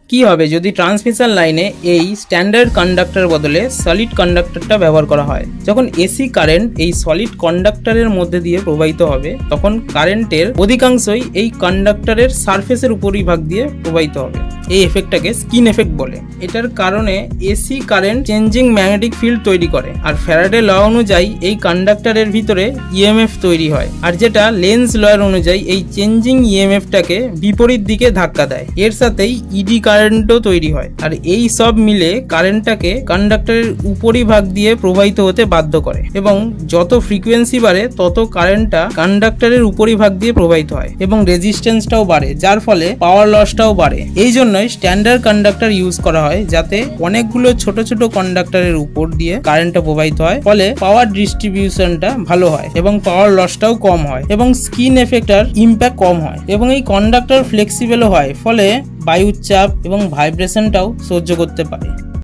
কি হবে যদি ট্রান্সমিশন লাইনে এই স্ট্যান্ডার্ড কন্ডাক্টর বদলে সলিড কন্ডাক্টরটা ব্যবহার করা হয়। যখন এসি কারেন্ট এই সলিড কন্ডাক্টরের মধ্যে দিয়ে প্রবাহিত হবে তখন কারেন্টের অধিকাংশই এই কন্ডাক্টরের সারফেসের উপরিভাগ দিয়ে প্রবাহিত হবে। এই এফেক্টটাকে স্কিন এফেক্ট বলে। এটার কারণে AC current changing magnetic field তৈরি করে, আর ফ্যারাডে ল অনুযায়ী এই কন্ডাক্টরের ভিতরে ইএমএফ তৈরি হয়, আর যেটা লেন্স লয়ের অনুযায়ী এই চেঞ্জিং ইএমএফটাকে বিপরীত দিকে ধাক্কা দেয়। এর সাথেই ইডি কারেন্টও তৈরি হয়, আর এই সব মিলে কারেন্টটাকে কন্ডাক্টরের উপরিভাগ দিয়ে প্রবাহিত হতে বাধ্য করে, এবং যত ফ্রিকোয়েন্সি বাড়ে তত কারেন্টটা কন্ডাক্টরের উপরিভাগ দিয়ে প্রবাহিত হয় এবং রেজিস্ট্যান্সটাও বাড়ে, যার ফলে পাওয়ার লসটাও বাড়ে। এই জন্যই স্ট্যান্ডার্ড কন্ডাক্টর ইউজ করা হয়, যাতে অনেকগুলো ছোট ছোট কন্ডাক্টরের উপর দিয়ে কারেন্টটা প্রবাহিত হয়, ফলে পাওয়ার ডিস্ট্রিবিউশনটা ভালো হয় এবং পাওয়ার লসটাও কম হয় এবং স্কিন এফেক্টার ইম্প্যাক্ট কম হয়, এবং এই কন্ডাক্টর ফ্লেক্সিবলও হয়, ফলে বায়ুর চাপ এবং ভাইব্রেশনটাও সহ্য করতে পারে।